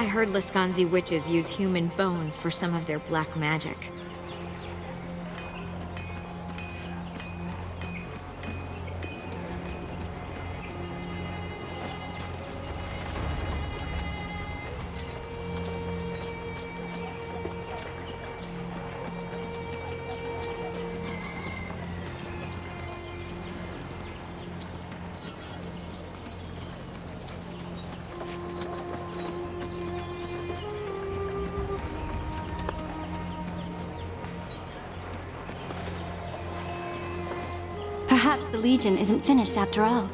I heard Laskanzi witches use human bones for some of their black magic. Perhaps the Legion isn't finished after all.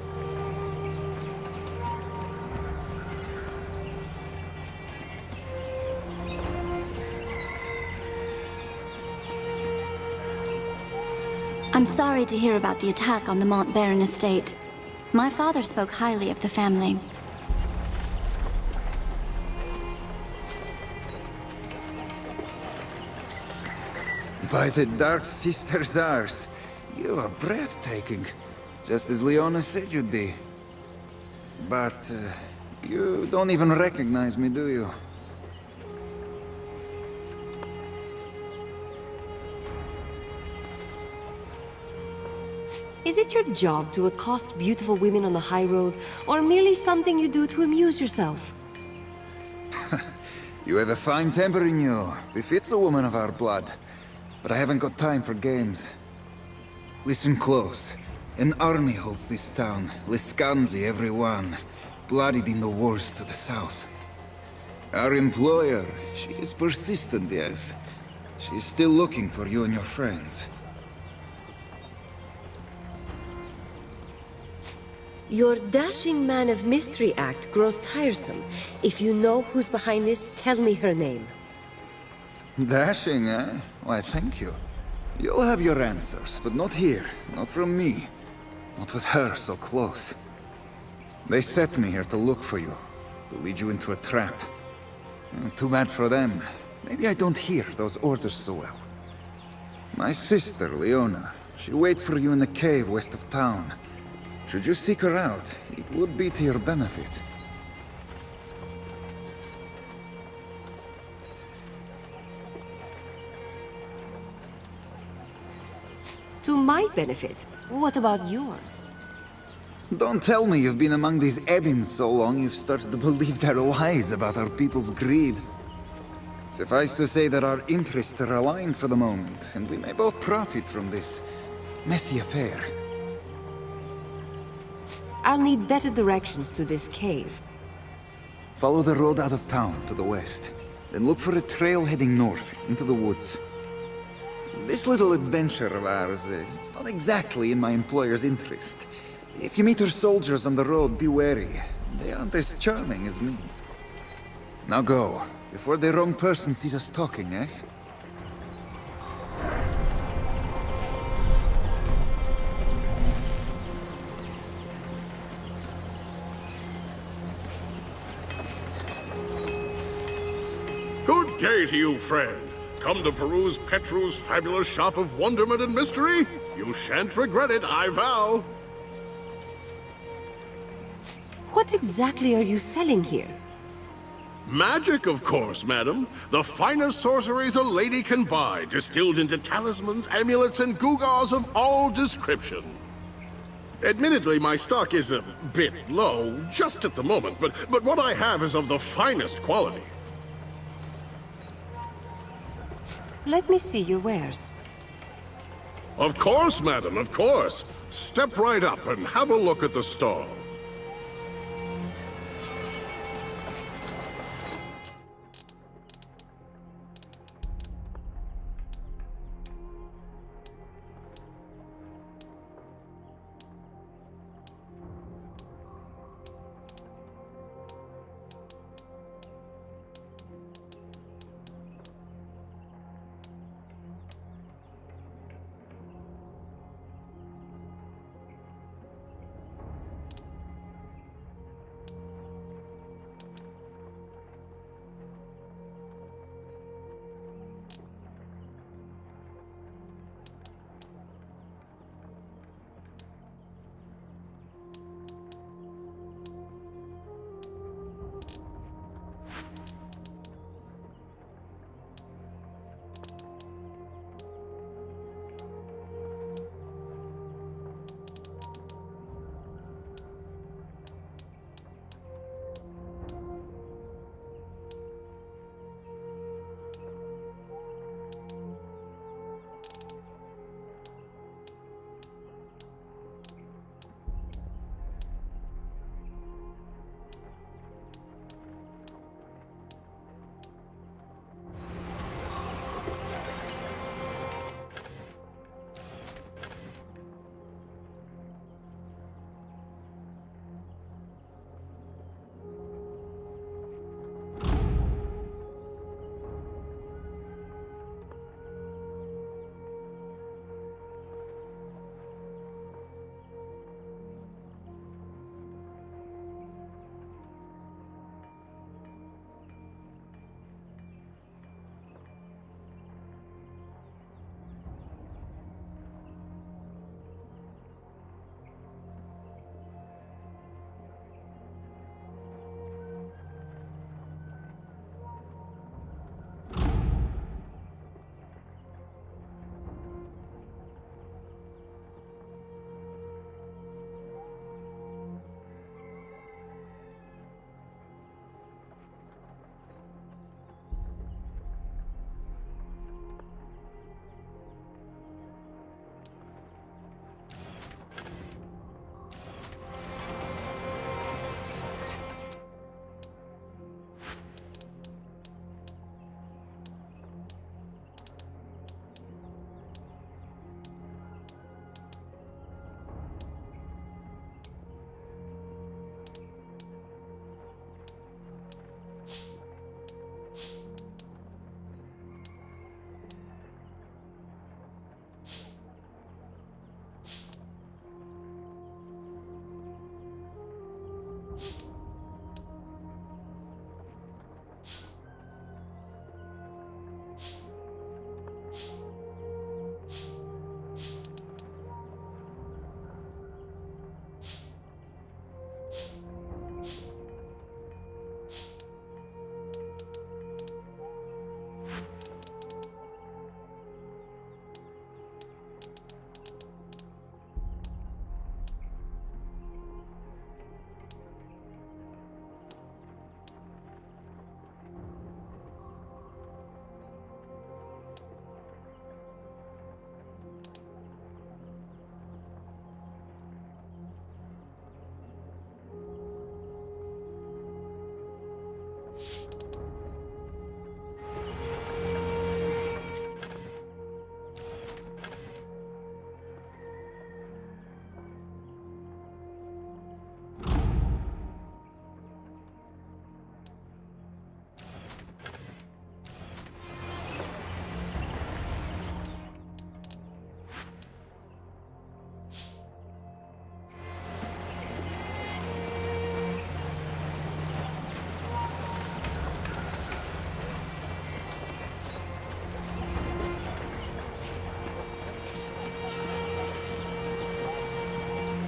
I'm sorry to hear about the attack on the Mont Baron estate. My father spoke highly of the family. By the Dark Sister's Ars, you are breathtaking, just as Leona said you'd be. But, you don't even recognize me, do you? Is it your job to accost beautiful women on the high road, or merely something you do to amuse yourself? You have a fine temper in you. Befits a woman of our blood. But I haven't got time for games. Listen close. An army holds this town. Laskanzi, everyone. Bloodied in the wars to the south. Our employer, she is persistent, yes. She is still looking for you and your friends. Your dashing man of mystery act grows tiresome. If you know who's behind this, tell me her name. Dashing, eh? Why, thank you. You'll have your answers, but not here. Not from me. Not with her so close. They set me here to look for you. To lead you into a trap. Too bad for them. Maybe I don't hear those orders so well. My sister, Leona. She waits for you in the cave west of town. Should you seek her out, it would be to your benefit. To my benefit? What about yours? Don't tell me you've been among these Ebbins so long you've started to believe their lies about our people's greed. Suffice to say that our interests are aligned for the moment, and we may both profit from this messy affair. I'll need better directions to this cave. Follow the road out of town to the west. Then look for a trail heading north, into the woods. This little adventure of ours, it's not exactly in my employer's interest. If you meet her soldiers on the road, be wary. They aren't as charming as me. Now go, before the wrong person sees us talking, yes? Good day to you, friend. Come to peruse Petru's fabulous shop of wonderment and mystery? You shan't regret it, I vow. What exactly are you selling here? Magic, of course, madam. The finest sorceries a lady can buy, distilled into talismans, amulets, and gewgaws of all description. Admittedly, my stock is a bit low, just at the moment, but what I have is of the finest quality. Let me see your wares. Of course, madam, of course. Step right up and have a look at the stall.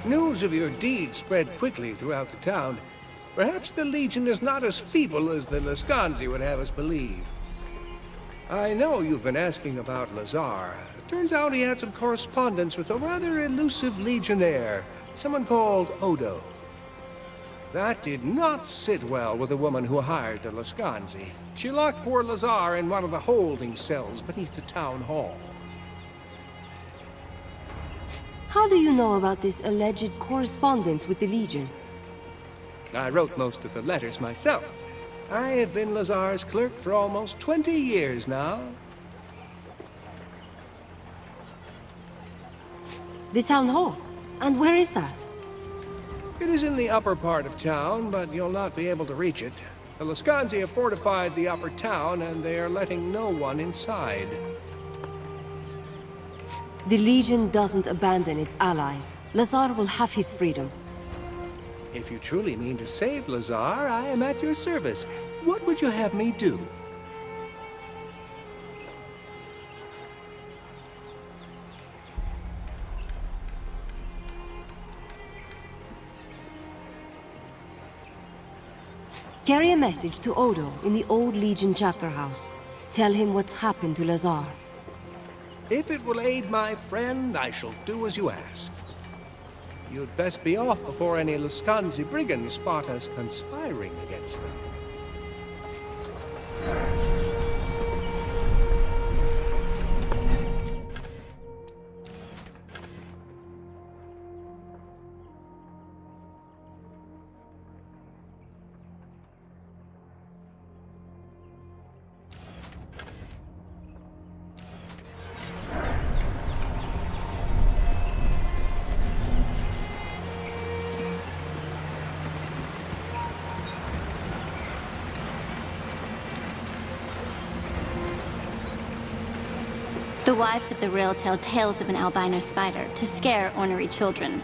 News of your deed spread quickly throughout the town. Perhaps the Legion is not as feeble as the Lascanzi would have us believe. I know you've been asking about Lazar. It turns out he had some correspondence with a rather elusive legionnaire, someone called Odo. That did not sit well with the woman who hired the Lascanzi. She locked poor Lazar in one of the holding cells beneath the town hall. How do you know about this alleged correspondence with the Legion? I wrote most of the letters myself. I have been Lazar's clerk for almost 20 years now. The town hall? And where is that? It is in the upper part of town, but you'll not be able to reach it. The Lascanzi have fortified the upper town, and they are letting no one inside. The Legion doesn't abandon its allies. Lazar will have his freedom. If you truly mean to save Lazar, I am at your service. What would you have me do? Carry a message to Odo in the old Legion chapter house. Tell him what's happened to Lazar. If it will aid my friend, I shall do as you ask. You'd best be off before any Lascanzi brigands spot us conspiring against them. The wives of the Rill tell tales of an albino spider to scare ornery children.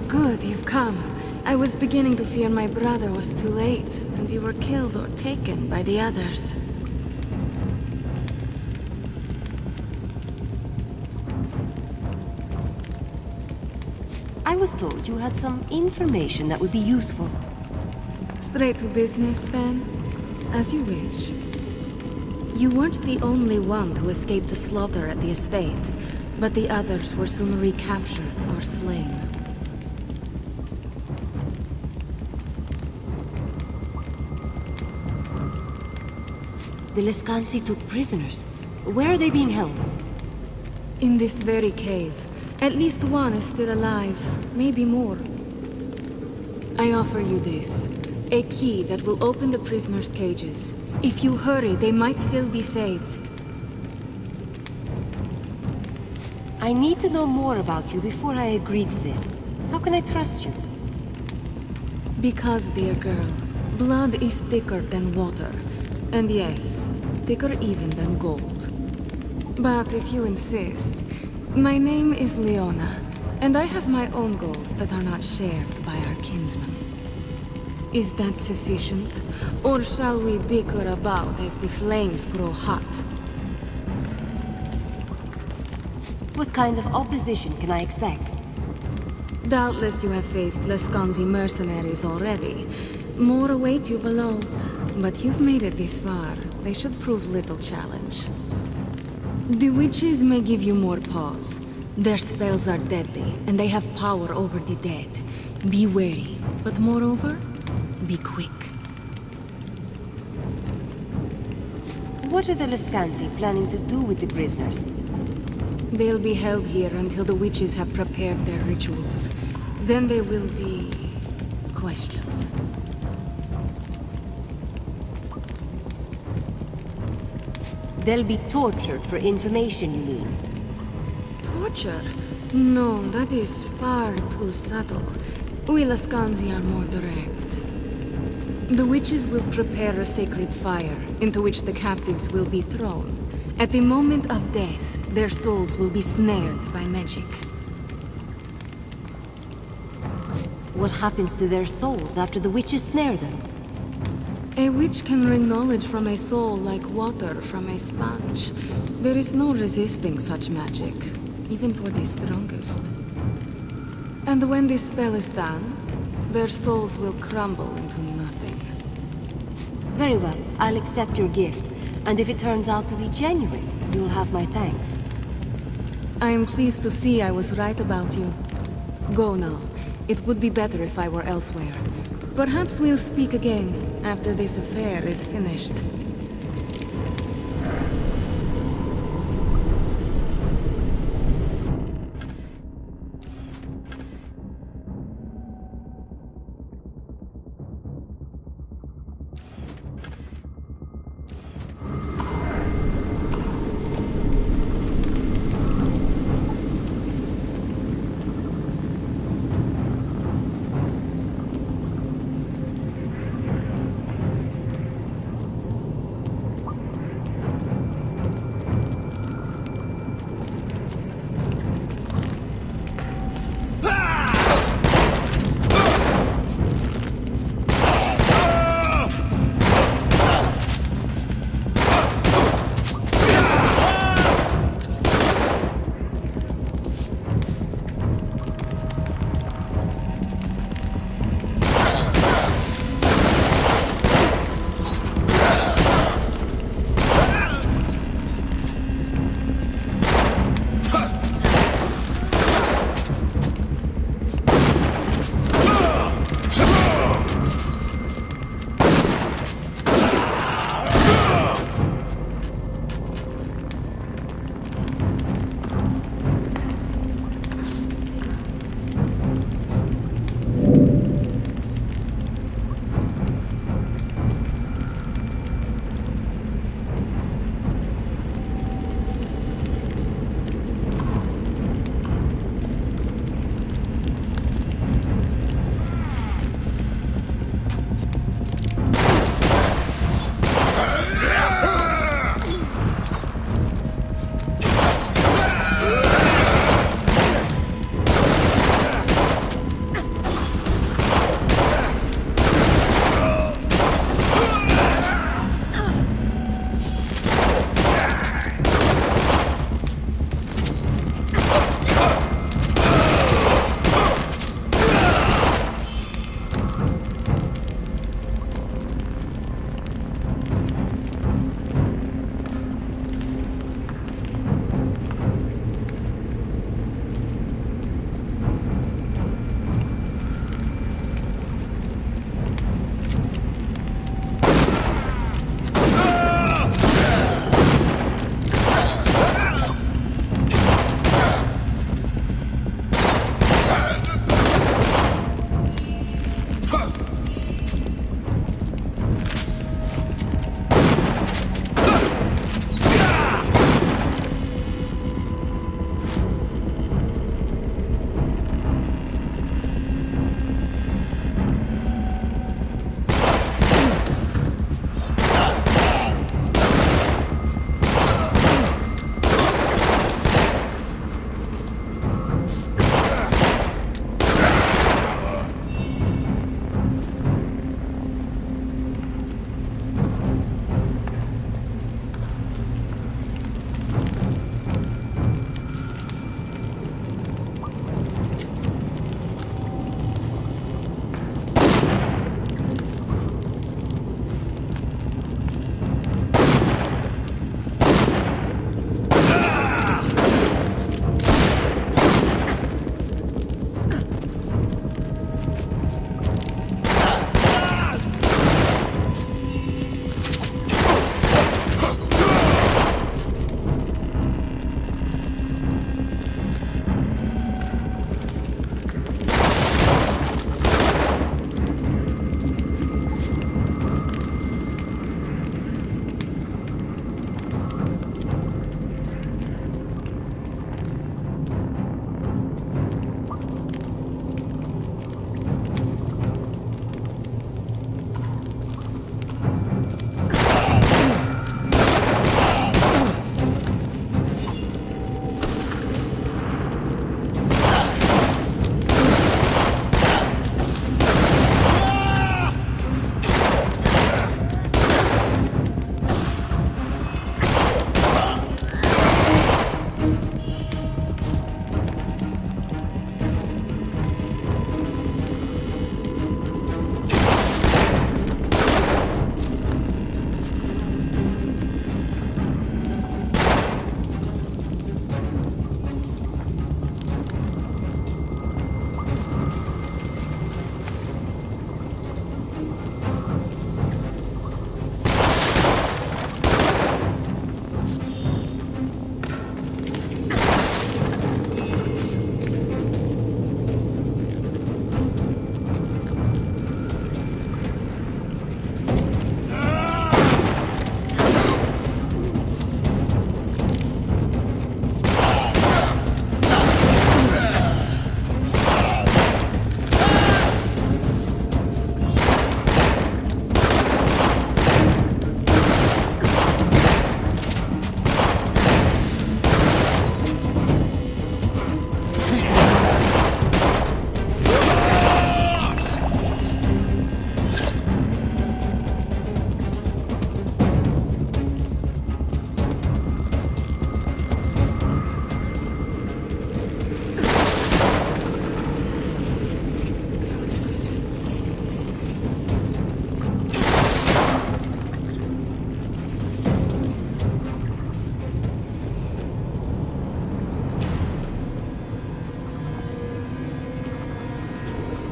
Good, you've come. I was beginning to fear my brother was too late, and you were killed or taken by the others. I was told you had some information that would be useful. Straight to business, then? As you wish. You weren't the only one who escaped the slaughter at the estate, but the others were soon recaptured or slain. The Lascanzi took prisoners. Where are they being held? In this very cave. At least one is still alive, maybe more. I offer you this. A key that will open the prisoners' cages. If you hurry, they might still be saved. I need to know more about you before I agree to this. How can I trust you? Because, dear girl, blood is thicker than water. And yes, thicker even than gold. But if you insist, my name is Leona, and I have my own goals that are not shared by our kinsmen. Is that sufficient? Or shall we dicker about as the flames grow hot? What kind of opposition can I expect? Doubtless you have faced Lasconzi mercenaries already. More await you below. But you've made it this far. They should prove little challenge. The witches may give you more pause. Their spells are deadly, and they have power over the dead. Be wary, but moreover, be quick. What are the Lascanzi planning to do with the prisoners? They'll be held here until the witches have prepared their rituals. Then they will be questioned. They'll be tortured for information, you mean? Torture? No, that is far too subtle. We Lascanzi are more direct. The witches will prepare a sacred fire, into which the captives will be thrown. At the moment of death, their souls will be snared by magic. What happens to their souls after the witches snare them? A witch can wring knowledge from a soul like water from a sponge. There is no resisting such magic, even for the strongest. And when this spell is done, their souls will crumble into nothing. Very well, I'll accept your gift. And if it turns out to be genuine, you'll have my thanks. I am pleased to see I was right about you. Go now. It would be better if I were elsewhere. Perhaps we'll speak again after this affair is finished.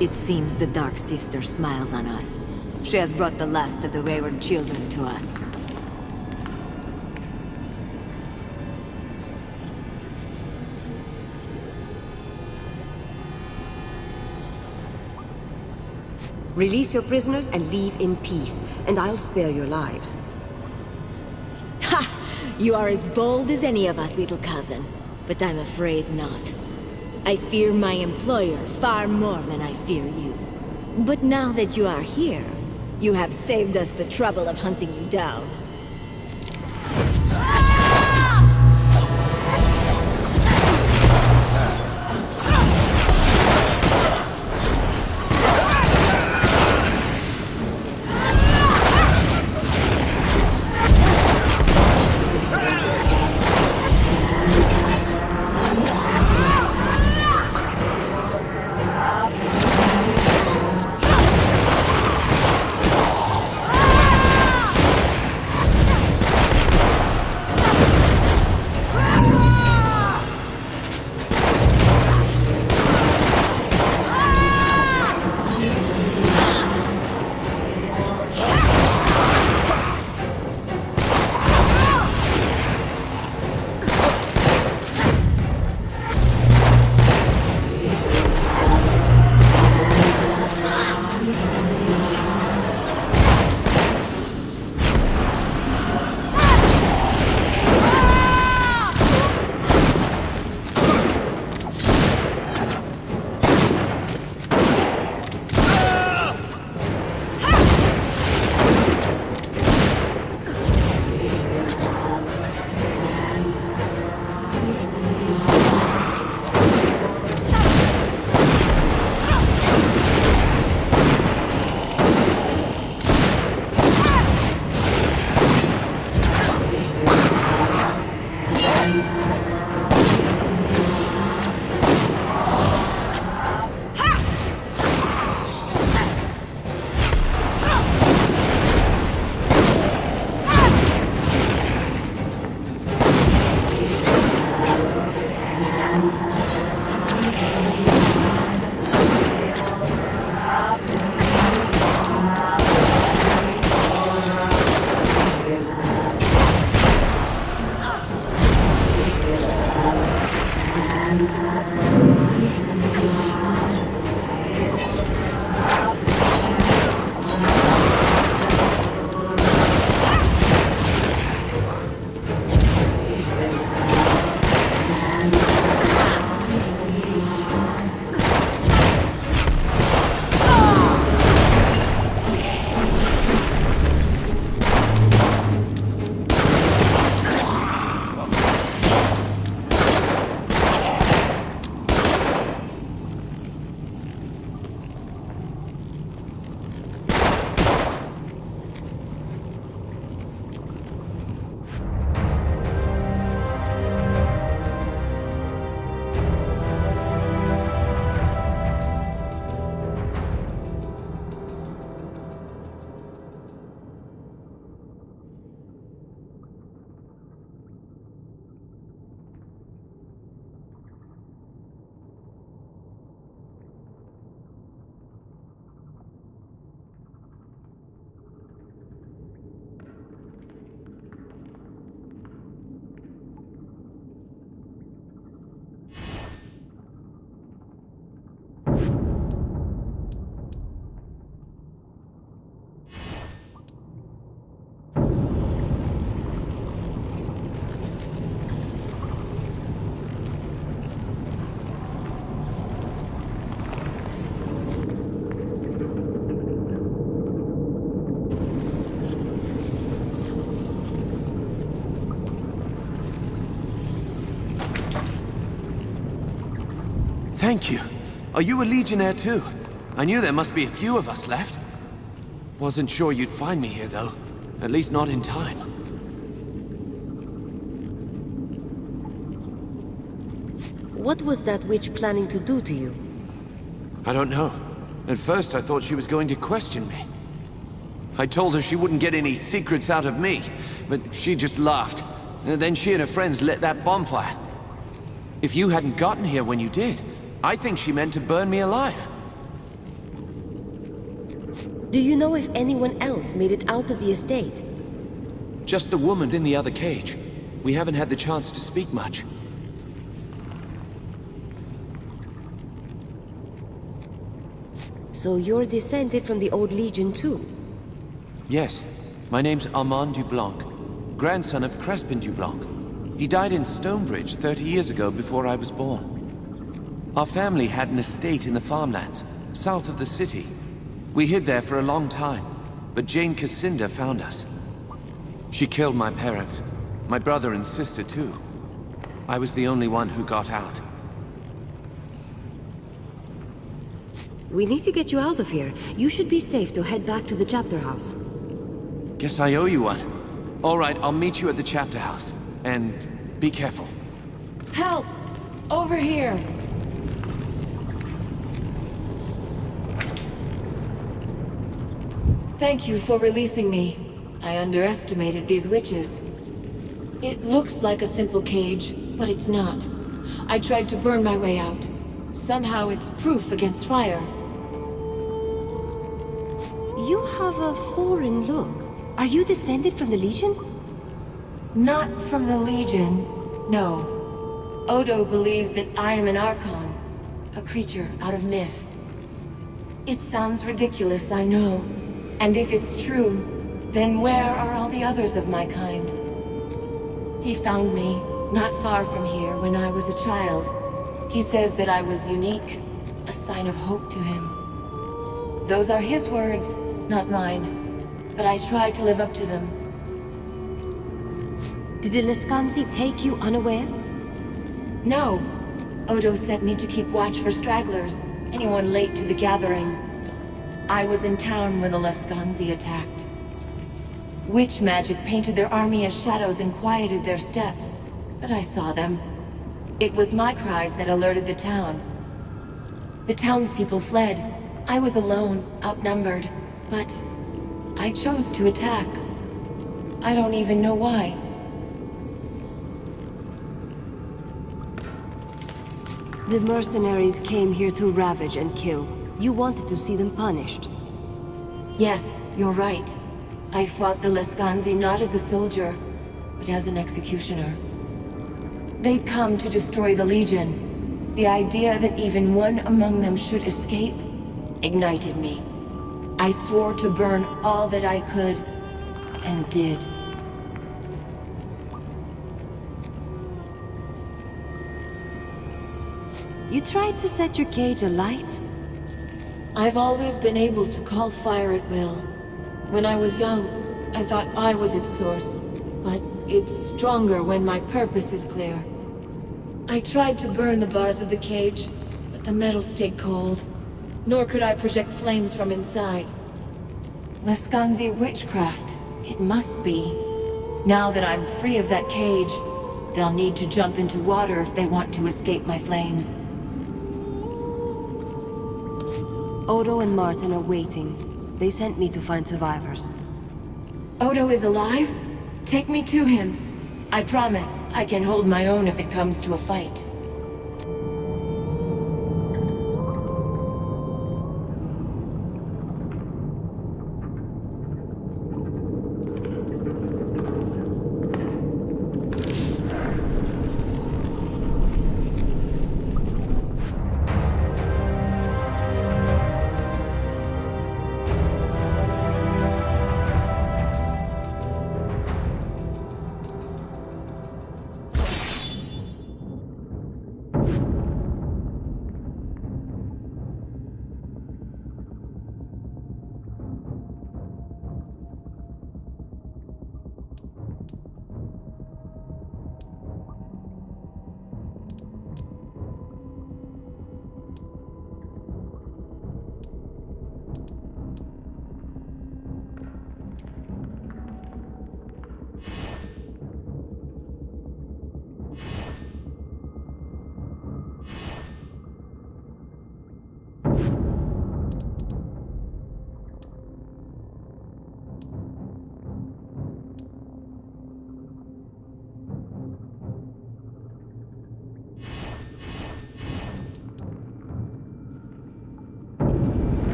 It seems the Dark Sister smiles on us. She has brought the last of the wayward children to us. Release your prisoners and leave in peace, and I'll spare your lives. Ha! You are as bold as any of us, little cousin. But I'm afraid not. I fear my employer far more than I fear you. But now that you are here, you have saved us the trouble of hunting you down. Thank you. Are you a Legionnaire too? I knew there must be a few of us left. Wasn't sure you'd find me here though. At least not in time. What was that witch planning to do to you? I don't know. At first I thought she was going to question me. I told her she wouldn't get any secrets out of me, but she just laughed. And then she and her friends lit that bonfire. If you hadn't gotten here when you did, I think she meant to burn me alive. Do you know if anyone else made it out of the estate? Just the woman in the other cage. We haven't had the chance to speak much. So you're descended from the old Legion too? Yes. My name's Armand Dublanc, grandson of Crespin Dublanc. He died in Stonebridge 30 years ago before I was born. Our family had an estate in the farmlands, south of the city. We hid there for a long time, but Jane Cassinda found us. She killed my parents, my brother and sister too. I was the only one who got out. We need to get you out of here. You should be safe to head back to the chapter house. Guess I owe you one. All right, I'll meet you at the chapter house. And be careful. Help! Over here! Thank you for releasing me. I underestimated these witches. It looks like a simple cage, but it's not. I tried to burn my way out. Somehow it's proof against fire. You have a foreign look. Are you descended from the Legion? Not from the Legion, no. Odo believes that I am an Archon, a creature out of myth. It sounds ridiculous, I know. And if it's true, then where are all the others of my kind? He found me, not far from here, when I was a child. He says that I was unique, a sign of hope to him. Those are his words, not mine. But I try to live up to them. Did the Lescanzi take you unaware? No. Odo sent me to keep watch for stragglers, anyone late to the gathering. I was in town when the Lescanzi attacked. Witch magic painted their army as shadows and quieted their steps, but I saw them. It was my cries that alerted the town. The townspeople fled. I was alone, outnumbered, but I chose to attack. I don't even know why. The mercenaries came here to ravage and kill. You wanted to see them punished. Yes, you're right. I fought the Lescanzi not as a soldier, but as an executioner. They'd come to destroy the Legion. The idea that even one among them should escape ignited me. I swore to burn all that I could, and did. You tried to set your cage alight? I've always been able to call fire at will. When I was young, I thought I was its source, but it's stronger when my purpose is clear. I tried to burn the bars of the cage, but the metal stayed cold, nor could I project flames from inside. Lescanzi witchcraft, it must be. Now that I'm free of that cage, they'll need to jump into water if they want to escape my flames. Odo and Martin are waiting. They sent me to find survivors. Odo is alive? Take me to him. I promise I can hold my own if it comes to a fight.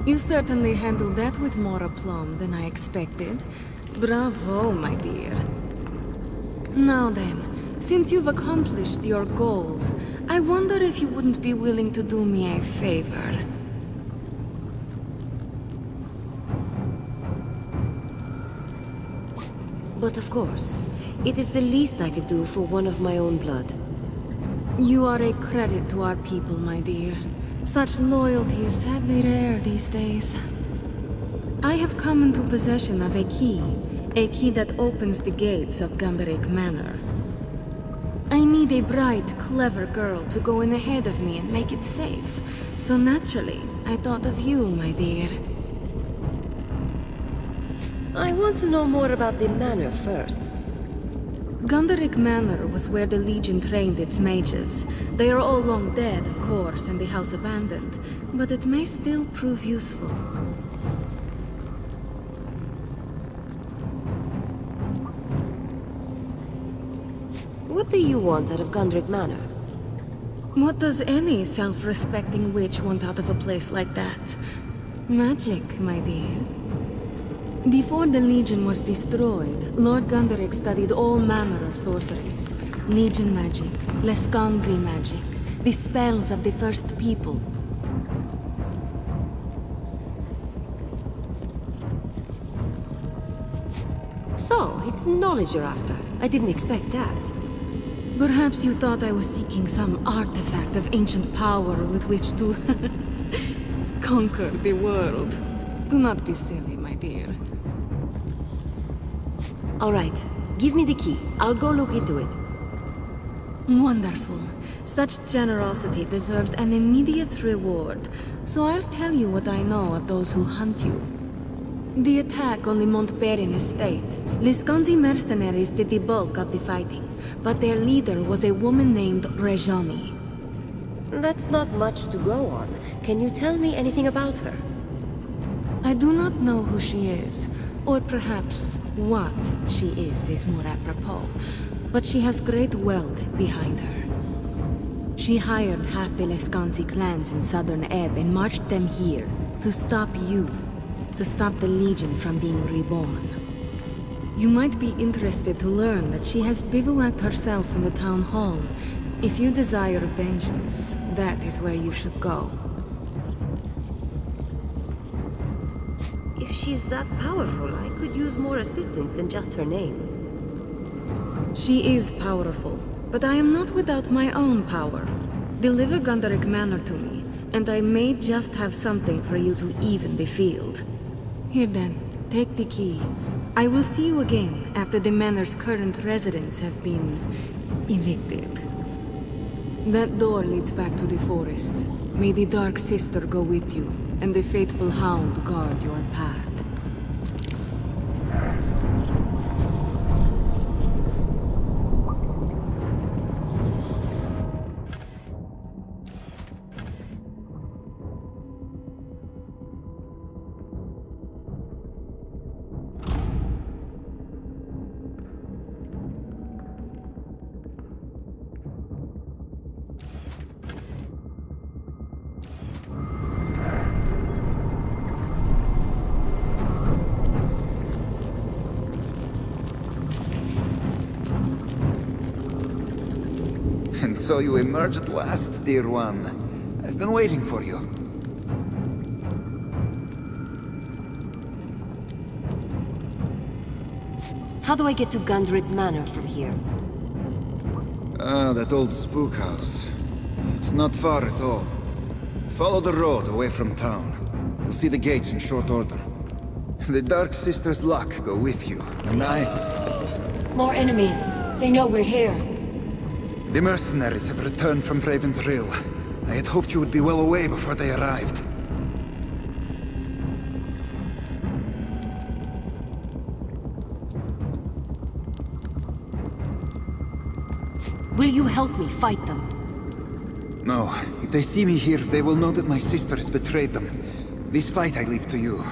You certainly handled that with more aplomb than I expected. Bravo, my dear. Now then, since you've accomplished your goals, I wonder if you wouldn't be willing to do me a favor. But of course, it is the least I could do for one of my own blood. You are a credit to our people, my dear. Such loyalty is sadly rare these days. I have come into possession of a key that opens the gates of Gunderic Manor. I need a bright, clever girl to go in ahead of me and make it safe. So naturally, I thought of you, my dear. I want to know more about the manor first. Gunderic Manor was where the Legion trained its mages. They are all long dead, of course, and the house abandoned, but it may still prove useful. What do you want out of Gunderic Manor? What does any self-respecting witch want out of a place like that? Magic, my dear. Before the Legion was destroyed, Lord Gunderic studied all manner of sorceries. Legion magic, Lescanzi magic, the spells of the First People. So, it's knowledge you're after. I didn't expect that. Perhaps you thought I was seeking some artifact of ancient power with which to conquer the world. Do not be silly, my dear. All right, give me the key. I'll go look into it. Wonderful. Such generosity deserves an immediate reward, so I'll tell you what I know of those who hunt you. The attack on the Montberin estate. Liscanzi mercenaries did the bulk of the fighting, but their leader was a woman named Rejani. That's not much to go on. Can you tell me anything about her? I do not know who she is, or perhaps what she is more apropos, but she has great wealth behind her. She hired half the Lescanzi clans in southern Ebb and marched them here to stop you, to stop the Legion from being reborn. You might be interested to learn that she has bivouacked herself in the town hall. If you desire vengeance, that is where you should go. If she's that powerful, I could use more assistance than just her name. She is powerful, but I am not without my own power. Deliver Gunderic Manor to me, and I may just have something for you to even the field. Here then, take the key. I will see you again after the manor's current residents have been evicted. That door leads back to the forest. May the Dark Sister go with you, and the faithful Hound guard your path. And so you emerged at last, dear one. I've been waiting for you. How do I get to Gunderic Manor from here? Ah, that old spook house. It's not far at all. Follow the road away from town. You'll see the gates in short order. The Dark Sister's luck go with you, and More enemies. They know we're here. The mercenaries have returned from Raven's Rill. I had hoped you would be well away before they arrived. Will you help me fight them? No. If they see me here, they will know that my sister has betrayed them. This fight I leave to you.